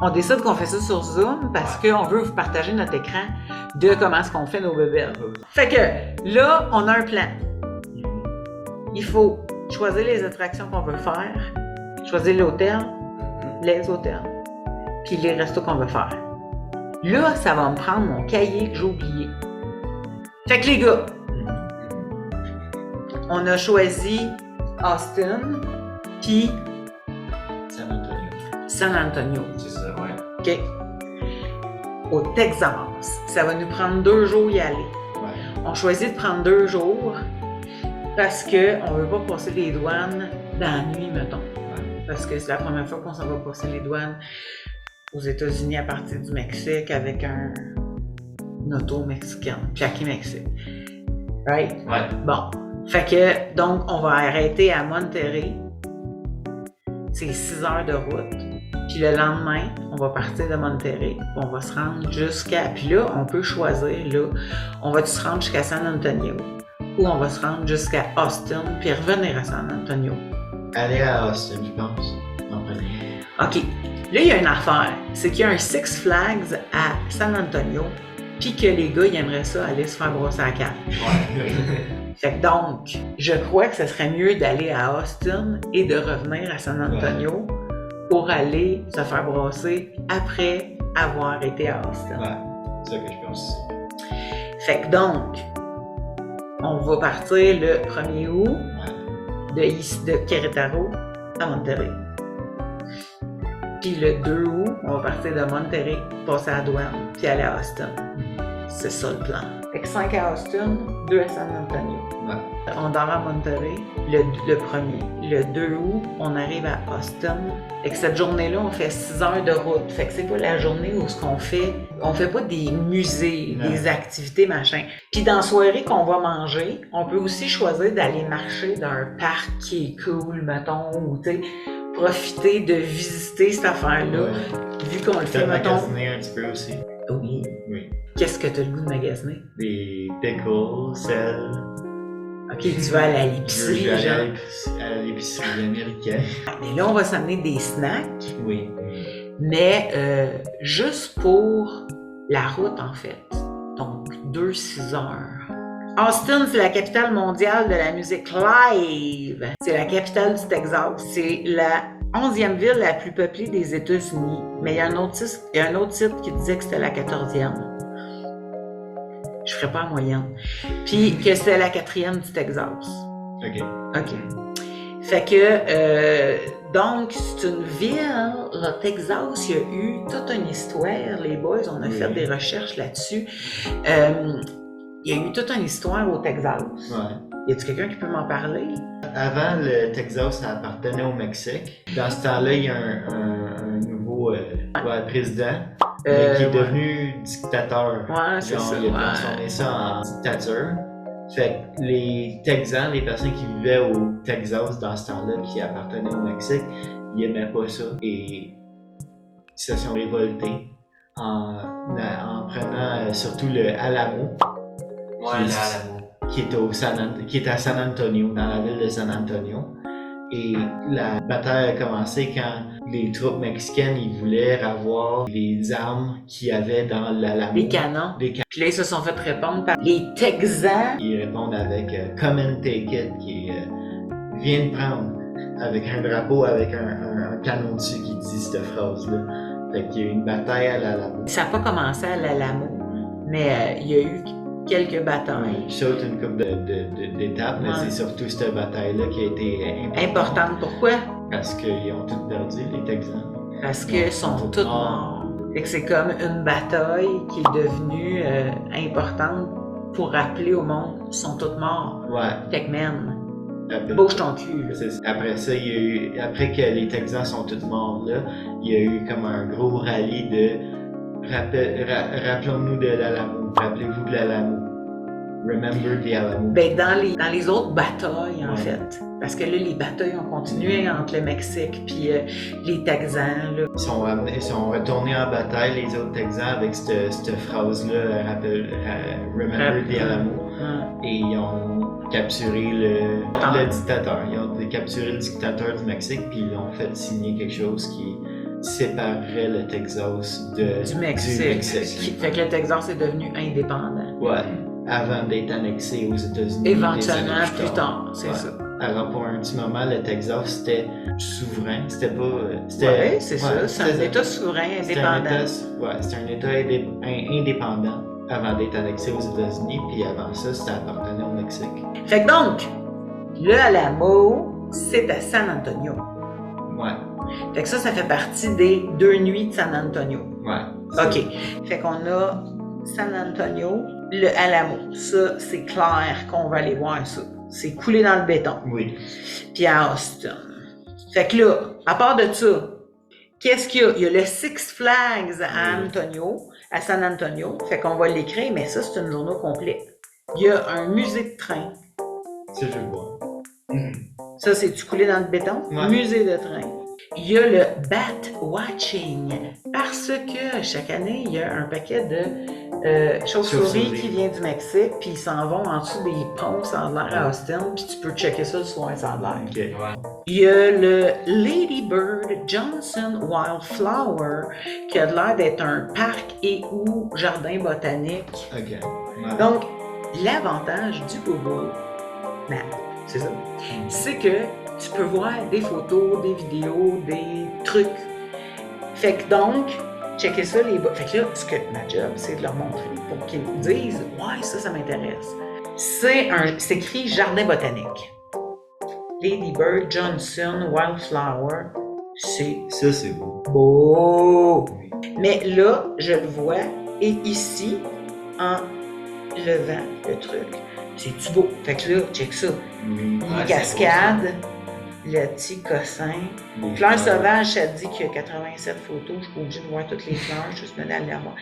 On décide qu'on fait ça sur Zoom parce qu'on veut vous partager notre écran de comment est-ce qu'on fait nos bébelles. Fait que là, on a un plan. Il faut choisir les attractions qu'on veut faire, choisir l'hôtel, les hôtels, puis les restos qu'on veut faire. Là, ça va me prendre mon cahier que j'ai oublié. Fait que les gars, on a choisi Austin, puis San Antonio. C'est ça, ouais. OK. Au Texas. Ça va nous prendre 2 jours y aller. Ouais. On choisit de prendre 2 jours parce qu'on ne veut pas passer les douanes dans la nuit, mettons. Ouais. Parce que c'est la première fois qu'on s'en va passer les douanes aux États-Unis à partir du Mexique avec une auto mexicaine, Jackie Mexique. Right? Ouais. Bon. Fait que, donc, on va arrêter à Monterrey. C'est 6 heures de route. Puis le lendemain, on va partir de Monterrey. On va se rendre jusqu'à... Puis là, on peut choisir, là, on va se rendre jusqu'à San Antonio ou on va se rendre jusqu'à Austin puis revenir à San Antonio. Aller à Austin, je pense. En premier. OK. Là, il y a une affaire. C'est qu'il y a un Six Flags à San Antonio puis que les gars, ils aimeraient ça aller se faire brosser à la carte. Ouais. Fait que donc, je crois que ce serait mieux d'aller à Austin et de revenir à San Antonio pour aller se faire brasser après avoir été à Austin. Ouais, c'est ça que je pense. Fait que donc, on va partir le 1er août de Querétaro à Monterrey. Puis le 2 août, on va partir de Monterrey, passer à la douane, puis aller à Austin. C'est ça le plan. Fait que 5 à Austin, 2 à San Antonio. Ouais. On dort à Monterrey le 1er. Le 2 août, on arrive à Austin. Fait que cette journée-là, on fait 6 heures de route. Fait que c'est pas la journée où on fait pas des musées, des activités, machin. Puis dans la soirée qu'on va manger, on peut aussi choisir d'aller marcher dans un parc qui est cool, mettons, ou tu sais, profiter de visiter cette affaire-là, vu qu'on le fait, mettons. Magasiner un petit peu aussi. Oui. Oui. Qu'est-ce que t'as le goût de magasiner? Des pickles, sel. Ok, tu vas aller à l'épicerie, Je vais genre. aller à l'épicerie américaine. Mais là, on va s'amener des snacks, Oui. mais juste pour la route, en fait. Donc, 2-6 heures. Austin, c'est la capitale mondiale de la musique live. C'est la capitale du Texas. C'est la 11e ville la plus peuplée des États-Unis. Mais il y a un autre site qui disait que c'était la 14e. Je ferais pas en moyenne. Puis que c'était la 4e du Texas. OK. Fait que, donc, c'est une ville, le Texas, il y a eu toute une histoire, les boys, on a fait des recherches là-dessus. Il y a eu toute une histoire au Texas. Ouais. Y a-t-il quelqu'un qui peut m'en parler? Avant, le Texas, ça appartenait au Mexique. Dans ce temps-là, il y a un nouveau président qui est devenu dictateur. Ouais, c'est ça. Il a transformé ça en dictature. Fait que les Texans, les personnes qui vivaient au Texas dans ce temps-là, qui appartenaient au Mexique, ils n'aimaient pas ça et ils se sont révoltés en prenant surtout le Alamo. Qui est à San Antonio, dans la ville de San Antonio. Et la bataille a commencé quand les troupes mexicaines ils voulaient avoir les armes qu'il y avait dans l'Alamo. Les canons. Puis là, ils se sont fait répondre par les Texans. Ils répondent avec Come and take it, qui est viens de prendre, avec un drapeau avec un canon dessus qui dit cette phrase-là. Fait qu'il y a eu une bataille à l'Alamo. Ça n'a pas commencé à l'Alamo, mais il y a eu quelques batailles. Je saute une couple d'étapes, mais c'est surtout cette bataille-là qui a été importante. Pourquoi? Parce qu'ils ont tout perdu, les Texans. Parce qu'ils sont tous morts. Fait que c'est comme une bataille qui est devenue importante pour rappeler au monde qu'ils sont tous morts. Ouais. Fait que man, bouge ton cul. Après ça, il y a eu, après que les Texans sont tous morts là, il y a eu comme un gros rallye de rappelons-nous de l'Alamo. Rappelez-vous de l'Alamo. Remember the Alamo. Ben, dans les autres batailles, en fait. Parce que là, les batailles ont continué entre le Mexique puis les Texans. Là. Ils sont retournés en bataille, les autres Texans, avec cette phrase-là, Remember the Alamo. Et ils ont capturé le dictateur. Ils ont capturé le dictateur du Mexique puis ils ont fait signer quelque chose qui séparait le Texas du Mexique. Fait que le Texas est devenu indépendant. Ouais, avant d'être annexé aux États-Unis. Éventuellement, plus tard, c'est ça. Alors pour un petit moment, le Texas c'était souverain, c'était pas... Ouais, c'est ça, c'est un État souverain, indépendant. C'était un État indépendant avant d'être annexé aux États-Unis, puis avant ça, ça appartenait au Mexique. Fait que donc, le Alamo, c'est à San Antonio. Ouais. Fait que ça fait partie des 2 nuits de San Antonio. Ouais. OK. Fait qu'on a San Antonio, le Alamo. Ça, c'est clair qu'on va aller voir ça. C'est coulé dans le béton. Oui. Puis à Austin. Fait que là, à part de ça, qu'est-ce qu'il y a? Il y a le Six Flags à San Antonio. Fait qu'on va l'écrire, mais ça, c'est une journée complète. Il y a un musée de train. Ça, je le vois. Ça, c'est-tu coulé dans le béton? Ouais. Musée de train. Il y a le bat watching. Parce que chaque année, il y a un paquet de chauves-souris qui vient du Mexique, puis ils s'en vont en dessous des ponts, ça a l'air à Austin, puis tu peux checker ça le soir, ça a l'air. Okay. Il y a le Lady Bird Johnson Wildflower, qui a l'air d'être un parc et ou jardin botanique. Okay. Ouais. Donc, l'avantage du Google Maps, c'est ça, c'est que tu peux voir des photos, des vidéos, des trucs. Fait que donc, checker ça, fait que là, ce que ma job, c'est de leur montrer pour qu'ils me disent « Ouais, ça m'intéresse. » C'est écrit jardin botanique. Lady Bird Johnson Wildflower, Ça, c'est beau. beau. Mais là, je le vois, et ici, en levant le truc, c'est-tu beau? Fait que là, check ça. Les cascades, le petit cossin. Fleurs sauvages, ça dit qu'il y a 87 photos. Je suis pas obligée de voir toutes les fleurs, juste d'aller la voir.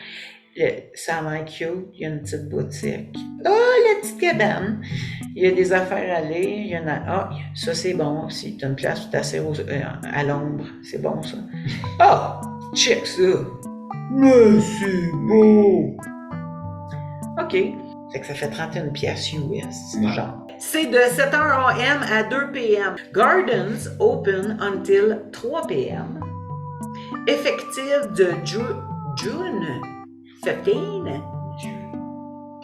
Ça a l'air cute, il y a une petite boutique. Oh, la petite cabane! Il y a des affaires à lire, il y en a... Ah, ça c'est bon aussi. Tu as une place où tu t'assieds à l'ombre. C'est bon ça. Ah! Check ça! Mais c'est beau! OK. Fait que ça fait 31 piastres US, genre. C'est de 7h AM à 2 PM. Gardens open until 3 PM. Effectif de June 15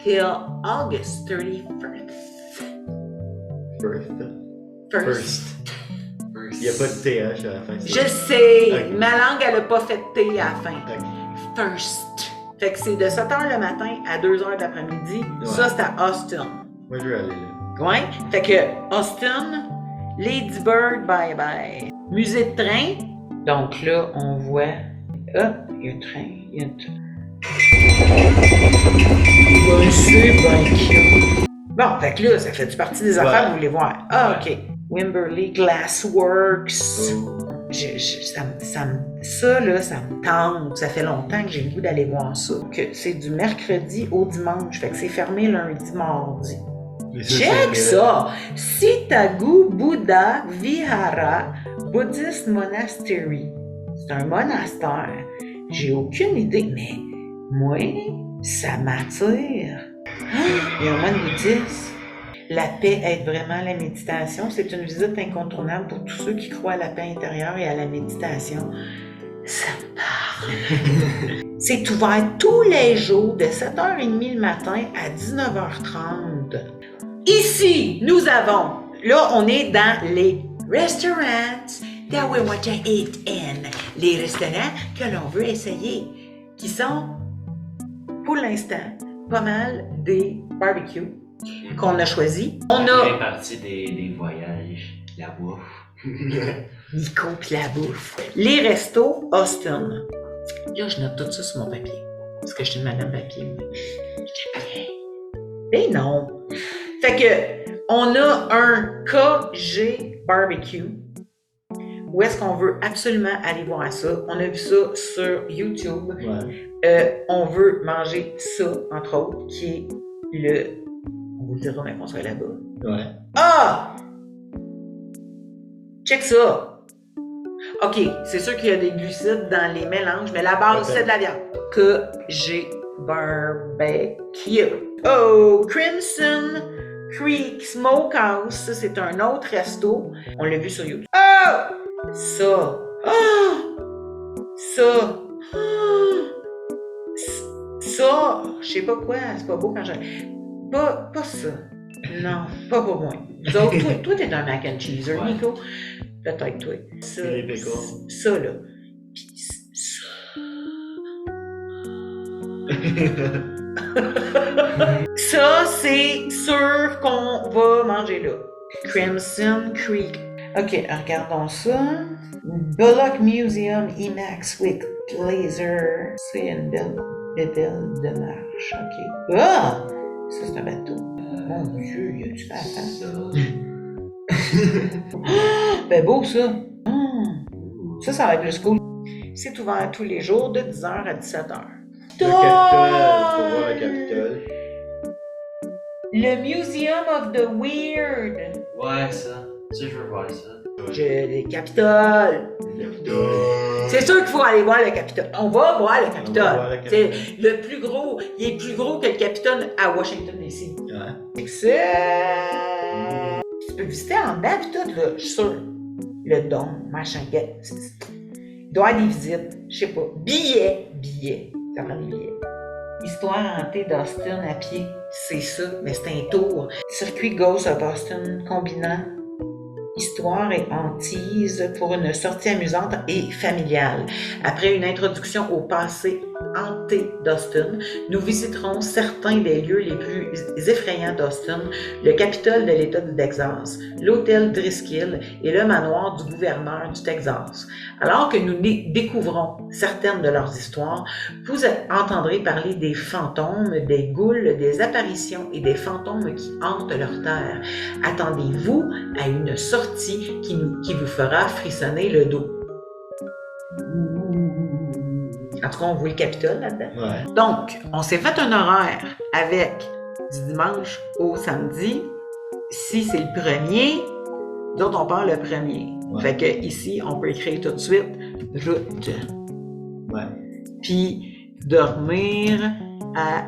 till August 31st. First. Il n'y a pas de TH à la fin. Je sais, Okay. ma langue, elle n'a pas fait de T à la fin. Okay. First. Fait que c'est de 7h le matin à 2h d'après-midi. Ouais. Ça, c'est à Austin. Moi, je vais aller là. Ouais. Fait que Austin, Lady Bird, bye bye. Musée de train. Donc là, on voit. Ah, il y a un train. Il y a un train. Ouais, c'est bien cute. Bon, fait que là, ça fait partie des affaires que vous voulez voir. Ah, OK. Wimberley Glassworks. Ça me tente. Ça fait longtemps que j'ai le goût d'aller voir ça. Que c'est du mercredi au dimanche. Fait que c'est fermé lundi, mardi. Check ça! Sitagu Buddha Vihara Buddhist Monastery. C'est un monastère. J'ai aucune idée, mais moi, ça m'attire. Il y a un moine bouddhiste. La paix aide vraiment à la méditation. C'est une visite incontournable pour tous ceux qui croient à la paix intérieure et à la méditation. Ça me parle. C'est ouvert tous les jours de 7h30 le matin à 19h30. Ici, nous avons, là, on est dans les restaurants that we want to eat in. Les restaurants que l'on veut essayer, qui sont, pour l'instant, pas mal des barbecues qu'on a choisis. On a une partie des voyages, la bouffe. Nico pis la bouffe. Les restos Austin. Là, je note tout ça sur mon papier. Parce que je suis une madame papier. Mais non. Fait que, on a un KG Barbecue. Où est-ce qu'on veut absolument aller voir ça? On a vu ça sur YouTube. Ouais. On veut manger ça, entre autres, qui est le... On vous le dira, mais on sera là-bas. Ouais. Ah! Check ça! OK, c'est sûr qu'il y a des glucides dans les mélanges, mais la base, c'est de la viande. KG Barbecue. Oh, Crimson Creek Smokehouse, ça c'est un autre resto. On l'a vu sur YouTube. Oh! Ça! Oh! Ça, ça, je sais pas quoi, c'est pas beau quand je... Pas ça. Non, pas pour moi. Vous autres, toi, t'es un mac and cheeser, Ouais. Nico. Peut-être toi. Ça, Les pickles. ça, là. Puis ça. Ça, c'est sûr qu'on va manger là. Crimson Creek. OK, regardons ça. Bullock Museum IMAX with Laser. C'est une belle démarche. OK. Ah! Ça, c'est un bateau. Mon Dieu, y a-tu fait Ça. Ben beau, ça. Ça va être plus cool. C'est ouvert tous les jours de 10h à 17h. Le Capitole, pour voir le Capitole. Le Museum of the Weird. Ouais, ça. Ça, je veux voir ça. Le Capitole. Le Capitole. C'est sûr qu'il faut aller voir le Capitole. On va voir le Capitole. On va voir le C'est Capitole. le plus gros. Il est plus gros que le Capitole à Washington, D.C. Ouais. Ça. Tu peux visiter en dedans pis tout, là, je suis sûr. Le dôme, machin, il doit y avoir des visites, je sais pas. Billets. Ça prend des billets. Histoire hantée d'Austin à pied, c'est ça, mais c'est un tour. Circuit Ghost of Austin combinant histoire et hantise pour une sortie amusante et familiale. Après une introduction au passé hanté d'Austin, nous visiterons certains des lieux les plus effrayants d'Austin, le Capitole de l'État du Texas, l'hôtel Driscoll et le manoir du gouverneur du Texas. Alors que nous découvrons certaines de leurs histoires, vous entendrez parler des fantômes, des ghouls, des apparitions et des fantômes qui hantent leur terre. Attendez-vous à une sortie qui vous fera frissonner le dos. En tout cas, on voit le Capitole là-dedans. Ouais. Donc, on s'est fait un horaire avec du dimanche au samedi. Si c'est le premier, d'autres on part le premier. Ouais. Fait que ici, on peut écrire tout de suite route. Ouais. Puis dormir à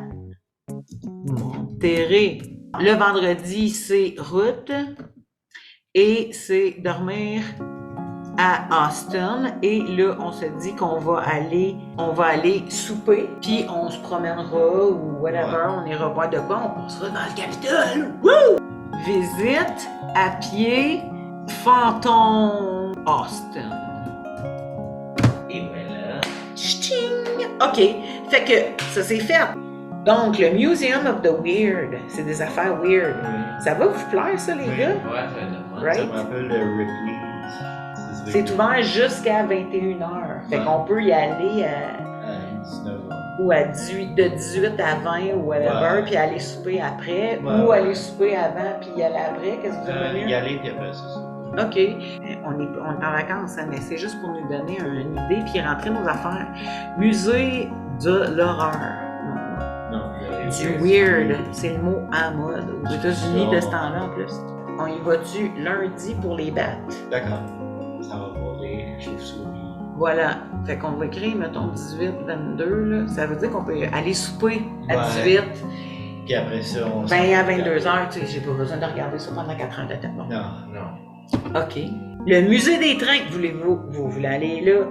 Monterrey. Le vendredi, c'est route et c'est dormir à Austin. Et là, on se dit qu'on va aller souper, puis on se promènera ou whatever, Ouais. on ira voir de quoi, on passera dans le Capitole. Woo! Visite à pied Fantôme Austin. Et voilà. Ch'ting! OK. Fait que ça c'est fait. Donc, le Museum of the Weird, c'est des affaires weird. Oui. Ça va vous plaire, ça, les Oui. gars? Ouais, ça va être le fun. Right? Ça me rappelle le Ripley's. C'est ouvert jusqu'à 21h. Fait Ouais. qu'on peut y aller À 19 ans. ou à 18, de 18 à 20 ou whatever, Ouais. puis aller souper après, Ouais, ou ouais. aller souper avant puis y aller après. Qu'est-ce que vous avez Y mieux? aller, puis après, c'est ça. OK. On est en vacances, hein, mais c'est juste pour nous donner une idée puis rentrer nos affaires. Musée de l'horreur. Non, Du weird, c'est le mot à mode aux États-Unis Ça. de ce temps-là en plus. On y va-tu lundi pour les battes? D'accord. Ça va pour les chauves-souris. Voilà. Fait qu'on va écrire, mettons, 18, 22, là. Ça veut dire qu'on peut aller souper à Ouais. 18, Puis après ça, on 20 à 22 heures. Tu sais, j'ai pas besoin de regarder ça pendant 4 heures de temps. Bon. Non. Non. OK. Le musée des trains, voulez-vous? Vous voulez aller là?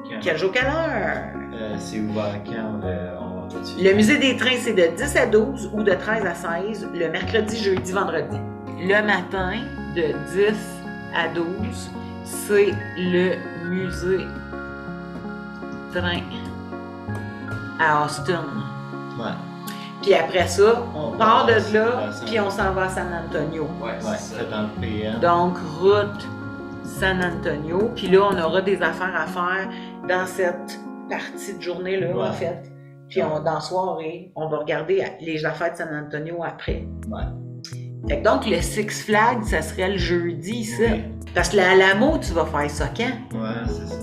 Quand? Quel jour, quelle heure? C'est ouvert quand on va dessus. Le musée des trains, c'est de 10 à 12 ou de 13 à 16, le mercredi, jeudi, vendredi. Le matin, de 10 à 12, c'est le musée train à Austin. Ouais. Puis après ça, on part de là, à San- puis on s'en va à San Antonio. Ouais, Ouais, c'est ça. c'est dans le PM. Donc, route San Antonio. Puis là, on aura des affaires à faire dans cette partie de journée-là, Ouais. en fait. Puis dans la soirée, on va regarder les affaires de San Antonio après. Ouais. Fait que donc, le Six Flags, ça serait le jeudi, ça. Oui. Parce que la Alamo, tu vas faire ça quand? Ouais, c'est ça.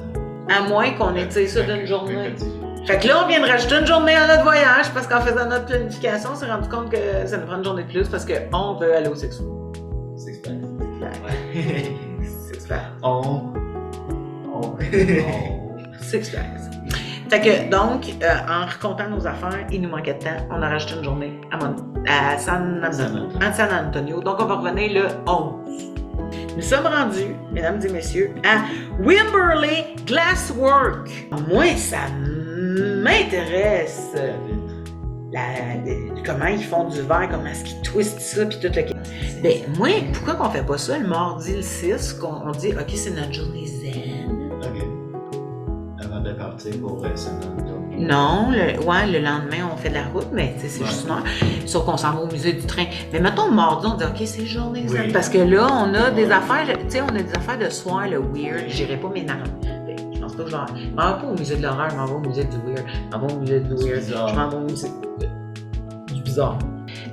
À moins qu'on étire ça d'une journée. Mercredi. Fait que là, on vient de rajouter une journée à notre voyage parce qu'en faisant notre planification, on s'est rendu compte que ça nous prend une journée de plus parce qu'on veut aller au Six Six Flags. Ouais. Six Flags. On. Six Flags. Fait que donc, en recomptant nos affaires, il nous manquait de temps. On a rajouté une journée à San Antonio. Donc, on va revenir le 11. Nous sommes rendus, mesdames et messieurs, à Wimberley Glasswork. Moi, ça m'intéresse. Comment ils font du verre, comment est-ce qu'ils twistent ça, puis tout le... Ben, moi, pourquoi qu'on fait pas ça le mardi le 6, qu'on dit, OK, c'est notre journée zen? OK. Avant de partir pour San Antonio. Non, le lendemain, on fait de la route, mais c'est juste une heure. Sauf qu'on s'en va au musée du train. Mais mettons, le mardi, on dit, OK, c'est journée zen. Oui. Parce que là, on a des affaires, tu sais, on a des affaires de soir, le weird. J'irai pas m'énerver. Je pense pas que je m'en vais pas au musée de l'horreur, je m'en vais au musée du weird. Je m'en vais au musée du weird. Je m'en vais au musée du bizarre.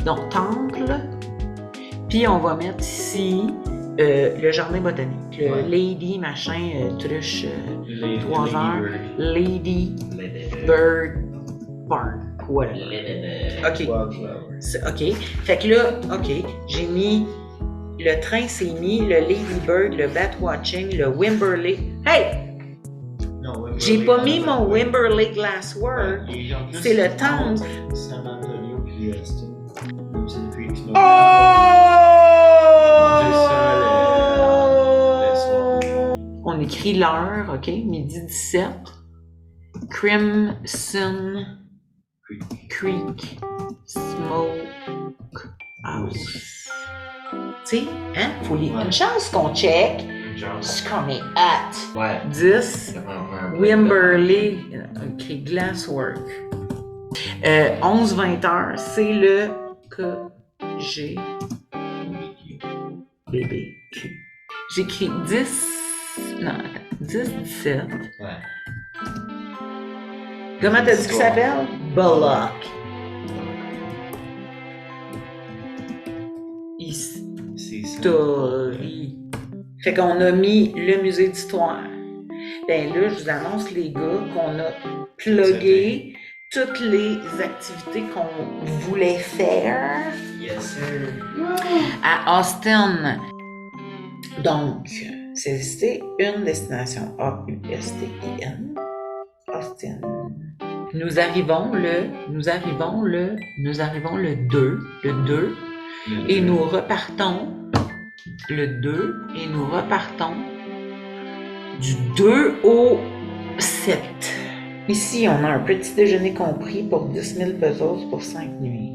Donc, temple. Puis, on va mettre ici le jardin botanique. Le Lady machin, truche, 3 heures. Lady Bird Park. Voilà. OK. OK. Fait que là, OK, j'ai mis... Le train s'est mis, le Lady Bird, le Bat Watching, le Wimberley. Hey! J'ai pas mis mon Wimberley Glasswork. C'est le temple. San Antonio puis Austin. On écrit l'heure, OK? Midi 17. Crimson Creek Smoke House. Tu sais, hein? Faut une chance qu'on check. Ce qu'on est at. Ouais. 10. Wimberley. OK, Glasswork. 11-20 heures, c'est le KG BBQ. J'écris 10. Non, attends. 10-17. Ouais. Comment t'as dit qu'il s'appelle? Bullock. History. Fait qu'on a mis le musée d'histoire. Ben là, je vous annonce, les gars, qu'on a plugué toutes les activités qu'on voulait faire Yes, sir. à Austin. Donc, c'était une destination A-U-S-T-I-N. Austin. Nous arrivons le 2. Et nous repartons le 2 et nous repartons du 2 au 7. Ici, on a un petit déjeuner compris pour 10 000 pesos pour 5 nuits.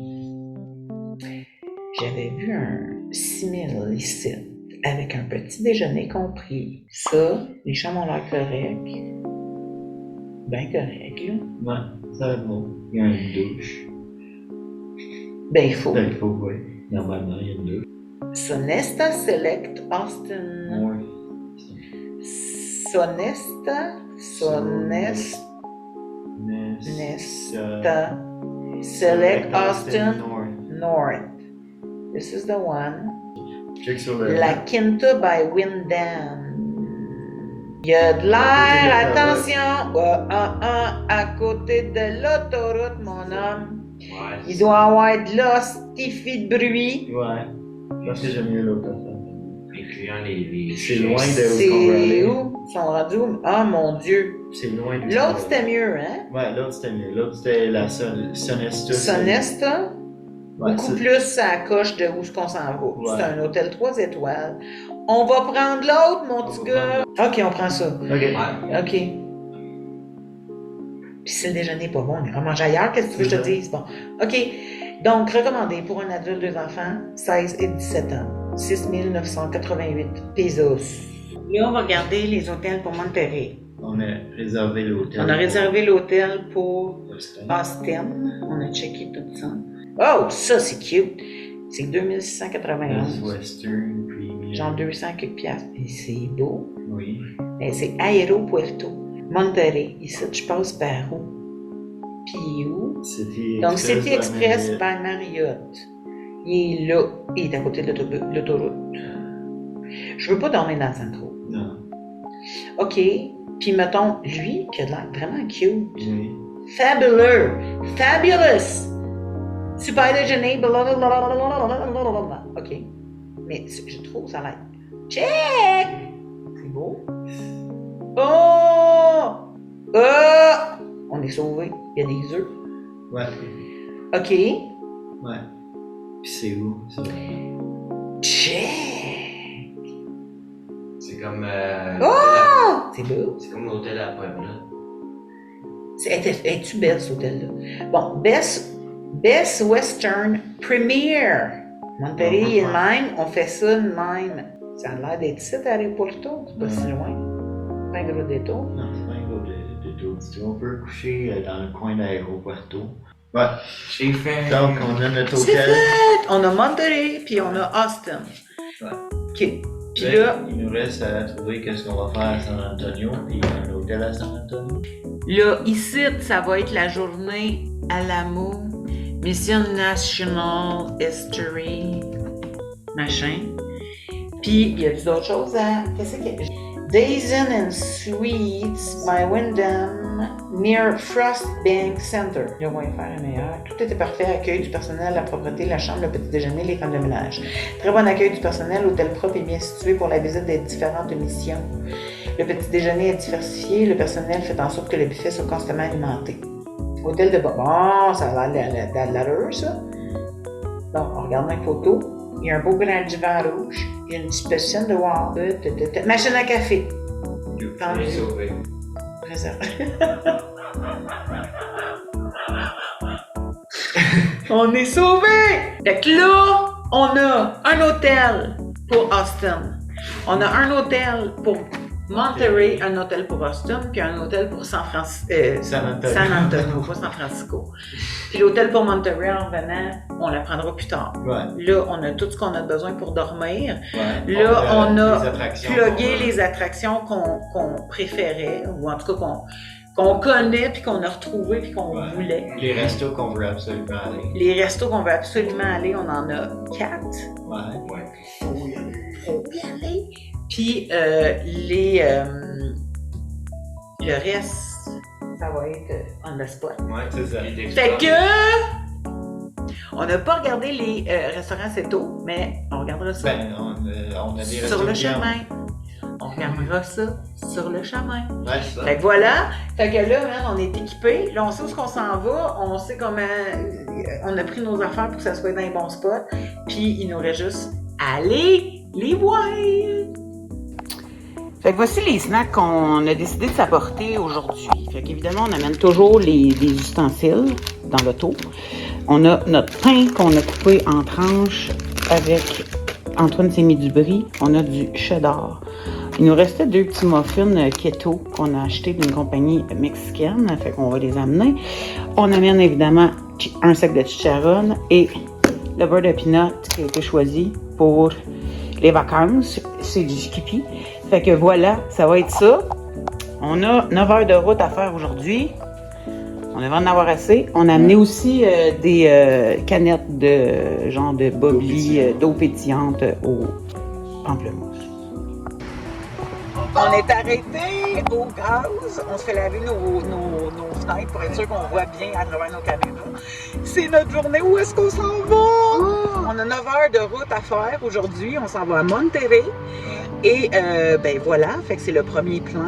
J'avais vu un 6 000 ici avec un petit déjeuner compris. Ça, les chambres ont l'air corrects. Ben correct, là. Ouais, ça va être bon. Il y a une douche. Ben, il faut. Il faut, oui. Normalement, il y a une douche. Sonesta Select Austin. Ouais. Sonesta Select Austin North. This is the one. Check sur le... La Quinta by Windham. Il y a de l'air, attention, à côté de l'autoroute, mon homme. Ouais. Il doit y avoir de l'hostifie de bruit. Ouais. Je pense que j'aime mieux l'autre. Incluant les C'est loin de où qu'on va C'est aller. où? Ils sont rendus où? Ah, mon Dieu. C'est loin de... L'autre, c'était mieux, hein? Ouais, l'autre c'était mieux. L'autre c'était la Sonesta. Sonesta, Ouais, beaucoup plus à la coche de où qu'on s'en va. Ouais. C'est un hôtel 3 étoiles. On va prendre l'autre, mon petit gars. OK, on prend ça. Ok. Ouais. OK. Puis si le déjeuner n'est pas bon, on ira manger ailleurs. Qu'est-ce que tu veux que je te dise? Bon. OK. Donc, recommandé pour un adulte, 2 enfants, 16 et 17 ans. 6 988 pesos. Là, on va regarder les hôtels pour Monterrey. On a réservé l'hôtel. On a réservé l'hôtel pour Austin. Austin. On a checké tout ça. Oh, ça, c'est cute. C'est 2691. Western Premium. Genre 200 quelques piastres. Et c'est beau. Oui. Et c'est Aeropuerto. Monterrey. Ici, je passe par où? Puis où? Donc, City Express by Marriott. Il est là. Il est à côté de l'autoroute. Je veux pas dormir dans le centre. Non. OK. Puis, mettons, lui, qui a l'air vraiment cute. Oui. Fabuleux. Fabulous. Super déjeuner. Blablabla. OK. Mais je trouve ça a l'air. Check! C'est beau. Oh! On est sauvé. Il y a des œufs. Ouais. OK. Ouais. Puis c'est où, ça? Check! comme. Oh! C'est beau. C'est comme l'hôtel à Puebla. Es-tu belle, cet hôtel-là? Bon, Best Western Premier. Monterrey est le même, on fait ça de même. Ça a l'air d'être ici à Aéroporto, c'est pas si loin. Pas un gros détour. Non, c'est pas un gros détour du tout. On peut coucher dans le coin d'Aéroporto. Ouais. J'ai fait. Donc, on a notre C'est hôtel. fait! On a Monterrey, puis on a Austin. Ouais. OK. Puis là, il nous reste à trouver qu'est-ce qu'on va faire à San Antonio. Puis il y a un hôtel à San Antonio. là, ici, ça va être la journée Alamo, Mission National History, machin. Puis, il y a d'autres choses à... Qu'est-ce qu'il y a? Days Inn and Suites by Wyndham, near Frost Bank Center. Le Wi-Fi est meilleur. Tout était parfait. Accueil du personnel, la propreté, la chambre, le petit déjeuner, les femmes de ménage. Très bon accueil du personnel. Hôtel propre et bien situé pour la visite des différentes missions. Le petit déjeuner est diversifié. Le personnel fait en sorte que le buffet soit constamment alimenté. Hôtel de bas. Bon, ça a l'air de l'allure, ça. Donc, on regarde une photo. Il y a un beau grand divan rouge. Il y a une petite piscine de wow. Machine à café. On est sauvé. On est sauvés! Fait que là, on a un hôtel pour Austin. On a un hôtel pour Monterrey, un hôtel pour Austin, puis un hôtel pour San Antonio, pas San Francisco. Puis l'hôtel pour Monterey, en revenant, on l'apprendra plus tard. Ouais. Là, on a tout ce qu'on a besoin pour dormir. Ouais. Là, on a les attractions plugué les attractions qu'on préférait, ou en tout cas qu'on connaît, puis qu'on a retrouvé, puis qu'on voulait. Les restos qu'on veut absolument aller. Les restos qu'on veut absolument aller, on en a 4. Ouais. Ouais. Faut y aller. Puis le reste, ça va être on the spot. Ouais, c'est ça. Fait que on n'a pas regardé les restaurants assez tôt, mais on regardera ça Ben, on a des restos sur le bien. chemin. On regardera ça sur le chemin. Ouais, c'est ça. Fait que voilà. Fait que là, man, on est équipés. Là, on sait où on s'en va. On sait comment. On a pris nos affaires pour que ça soit dans les bons spots. Puis il nous reste juste à aller les voir. Fait que voici les snacks qu'on a décidé de s'apporter aujourd'hui. Fait qu'évidemment, on amène toujours les ustensiles dans l'auto. On a notre pain qu'on a coupé en tranches avec Antoine s'est mis du brie. On a du cheddar. Il nous restait 2 petits muffins keto qu'on a achetés d'une compagnie mexicaine. Fait qu'on va les amener. On amène évidemment un sac de chicharron et le beurre de peanut qui a été choisi pour les vacances. C'est du skippy. Fait que voilà, ça va être ça. On a 9 heures de route à faire aujourd'hui. On devrait en avoir assez. On a amené aussi des canettes de genre de bubbly, d'eau pétillante au pamplemousse. On est arrêté au gaz. On se fait laver nos fenêtres pour être sûr qu'on voit bien à travers nos caméras. C'est notre journée. Où est-ce qu'on s'en va? On a 9 heures de route à faire aujourd'hui. On s'en va à Monterrey. Et ben voilà, fait que c'est le premier plein.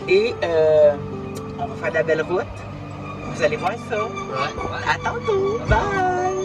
Et on va faire de la belle route. Vous allez voir ça. À tantôt. Bye!